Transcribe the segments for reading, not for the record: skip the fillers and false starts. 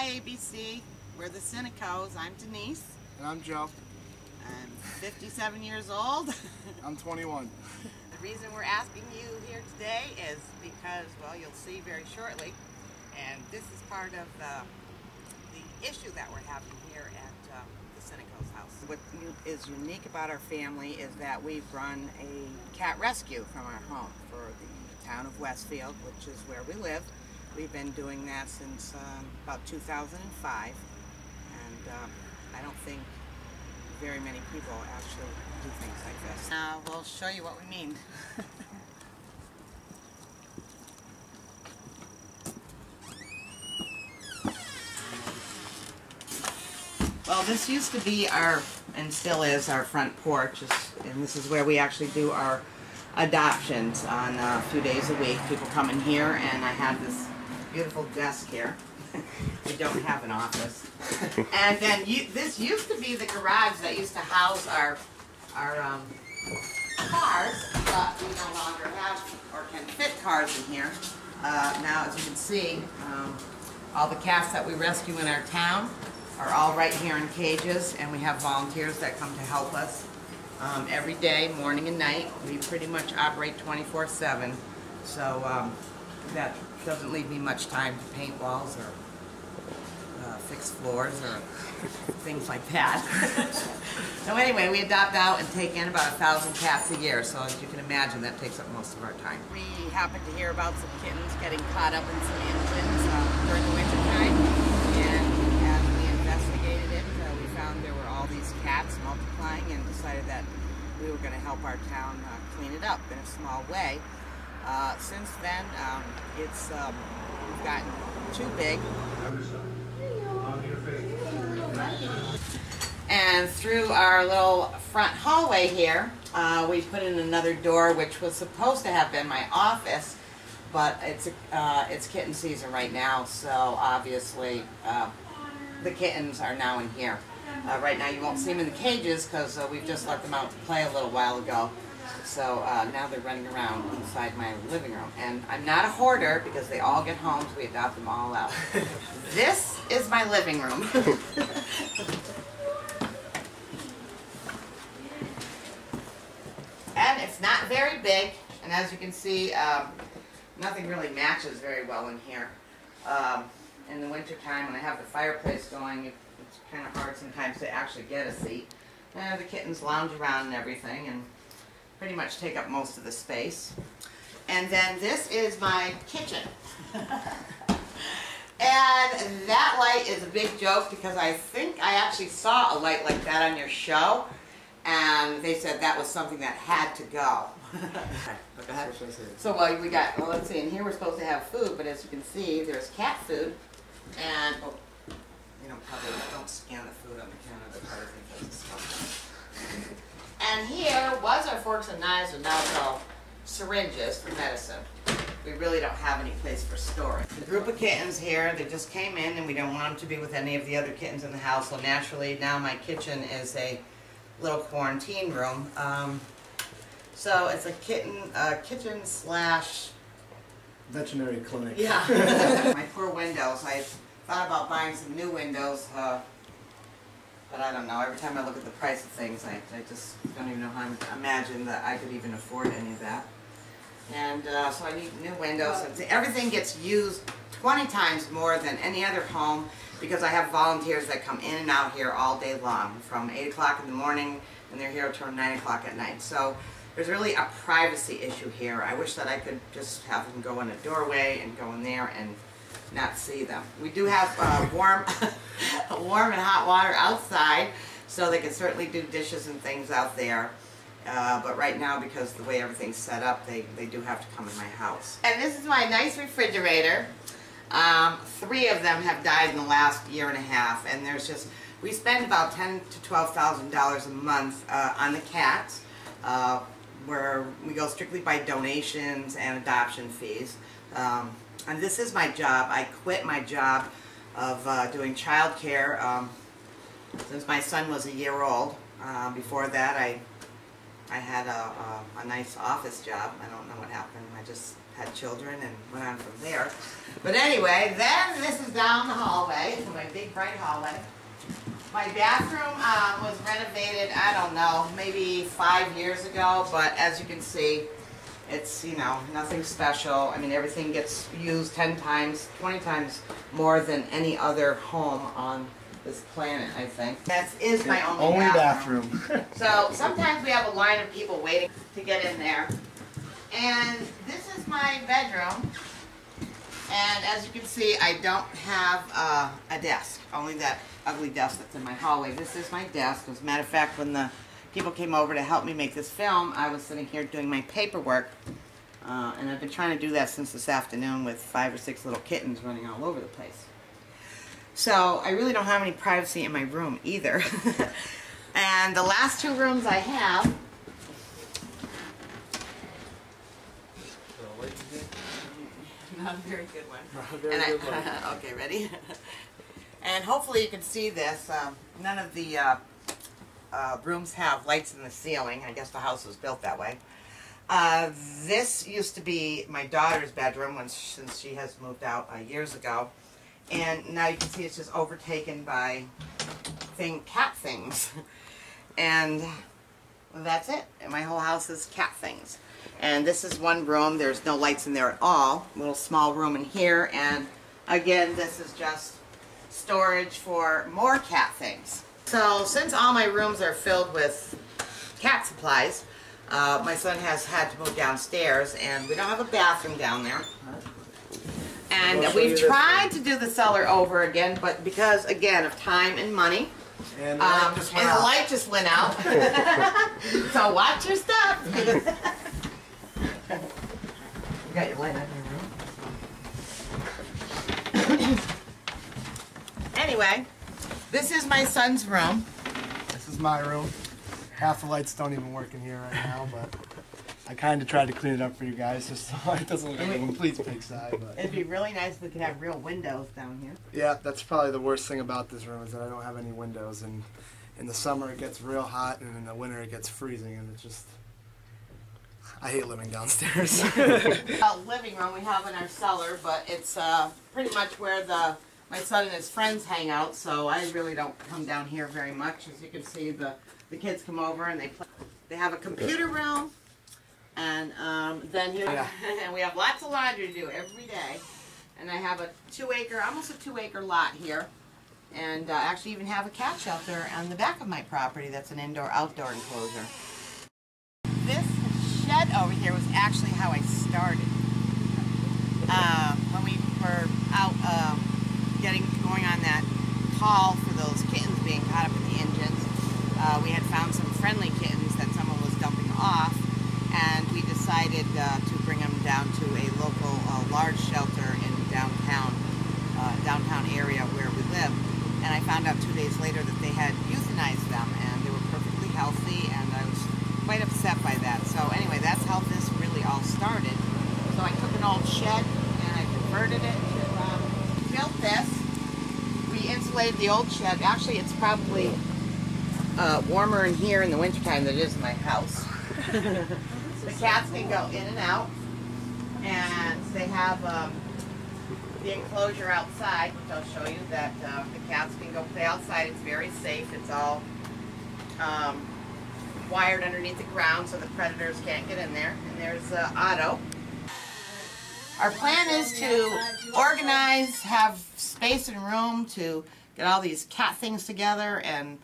Hi ABC, we're the Sinicos. I'm Denise. And I'm Joe. I'm 57 years old. I'm 21. The reason we're asking you here today is because, well, you'll see very shortly, and this is part of the issue that we're having here at the Sinicos house. What is unique about our family is that we've run a cat rescue from our home for the town of Westfield, which is where we live. We've been doing that since about 2005, and I don't think very many people actually do things like this. We'll show you what we mean. Well, this used to be our, and still is, our front porch, and this is where we actually do our adoptions on a few days a week. People come in here, and I have this beautiful desk here. We don't have an office. And then this used to be the garage that used to house our cars, but we no longer have or can fit cars in here. Now, as you can see, all the cats that we rescue in our town are all right here in cages, and we have volunteers that come to help us every day, morning and night. We pretty much operate 24/7, so that doesn't leave me much time to paint walls or fix floors or things like that. So anyway, we adopt out and take in about 1,000 cats a year, so as you can imagine, that takes up most of our time. We happened to hear about some kittens getting caught up in some engines during the winter time, and as we investigated it, we found there were all these cats multiplying, and decided that we were going to help our town clean it up in a small way. Since then, it's gotten too big. And through our little front hallway here, we put in another door, which was supposed to have been my office, but it's kitten season right now, so obviously the kittens are now in here. Right now you won't see them in the cages because we've just let them out to play a little while ago. So now they're running around inside my living room. And I'm not a hoarder because they all get homes. We adopt them all out. This is my living room. And it's not very big. And as you can see, nothing really matches very well in here. In the winter time, when I have the fireplace going, it's kind of hard sometimes to actually get a seat. The kittens lounge around and everything, and pretty much take up most of the space. And then this is my kitchen. And that light is a big joke because I think I actually saw a light like that on your show, and they said that was something that had to go. Go ahead. So we got, well, let's see, in here we're supposed to have food, but as you can see, there's cat food, and you know, probably don't scan the food on the counter, they probably think that's disgusting. And here was our forks and knives, and now it's all syringes for medicine. We really don't have any place for storage. The group of kittens here, they just came in, and we don't want them to be with any of the other kittens in the house, so naturally now my kitchen is a little quarantine room. So it's a kitchen slash veterinary clinic. Yeah. My poor windows. I thought about buying some new windows, but I don't know. Every time I look at the price of things, I just don't even know how to imagine that I could even afford any of that. And so I need new windows. Everything gets used 20 times more than any other home because I have volunteers that come in and out here all day long, from 8 o'clock in the morning, and they're here until 9 o'clock at night. So there's really a privacy issue here. I wish that I could just have them go in a doorway and go in there and not see them. We do have warm and hot water outside, so they can certainly do dishes and things out there. But right now, because of the way everything's set up, they do have to come in my house. And this is my nice refrigerator. 3 of them have died in the last year and a half, and we spend about $10,000 to $12,000 a month on the cats, where we go strictly by donations and adoption fees. And this is my job. I quit my job of doing child care since my son was a year old. Before that, I I had a nice office job. I don't know what happened. I just had children and went on from there. But anyway, then this is down the hallway, my big bright hallway. My bathroom was renovated, I don't know, maybe 5 years ago, but as you can see, it's, you know, nothing special. I mean, everything gets used 10 times, 20 times more than any other home on this planet, I think. That is my only bathroom. So sometimes we have a line of people waiting to get in there. And this is my bedroom. And as you can see, I don't have a desk, only that ugly desk that's in my hallway. This is my desk. As a matter of fact, when the people came over to help me make this film, I was sitting here doing my paperwork. And I've been trying to do that since this afternoon with 5 or 6 little kittens running all over the place. So I really don't have any privacy in my room either. And the last 2 rooms I have, not a very good one. Not a very good one. Okay, ready? And hopefully you can see this. None of the rooms have lights in the ceiling. I guess the house was built that way. This used to be my daughter's bedroom since she has moved out years ago. And now you can see it's just overtaken by cat things. And that's it. My whole house is cat things. And this is one room. There's no lights in there at all. A little small room in here. And again, this is just storage for more cat things. So since all my rooms are filled with cat supplies, my son has had to move downstairs, and we don't have a bathroom down there. And we've tried to do the cellar over again, but because, again, of time and money, and the light just went out. So watch your stuff. You got your light on in your room? Anyway, this is my son's room. This is my room. Half the lights don't even work in here right now, but I kind of tried to clean it up for you guys just so it doesn't look like a complete pigsty. But it'd be really nice if we could have real windows down here. Yeah, that's probably the worst thing about this room is that I don't have any windows. And in the summer it gets real hot, and in the winter it gets freezing, and it's just... I hate living downstairs. Living room we have in our cellar, but it's pretty much where my son and his friends hang out, so I really don't come down here very much. As you can see, the kids come over and they play. They have a computer room, and then here and we have lots of laundry to do every day. And I have a almost a 2-acre lot here, and actually even have a cat shelter on the back of my property. That's an indoor-outdoor enclosure. This shed over here was actually how I started. When we were out going on that call for those kittens being caught up in the engines, we had found some friendly kittens that someone was dumping off, and we decided to bring them down to a local large shelter in downtown area where we live. And I found out 2 days later that they had euthanized them, and they were perfectly healthy, and I was quite upset by that. So anyway, that's how this really all started. So I took an old shed and I converted it to built this. We insulated the old shed. Actually, it's probably warmer in here in the wintertime than it is in my house. The cats can go in and out, and they have the enclosure outside, which I'll show you, that the cats can go play outside. It's very safe. It's all wired underneath the ground so the predators can't get in there. And there's Otto. Our plan is to organize, have space and room to get all these cat things together and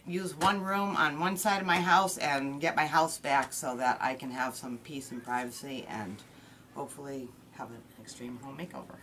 use one room on one side of my house and get my house back so that I can have some peace and privacy and hopefully have an extreme home makeover.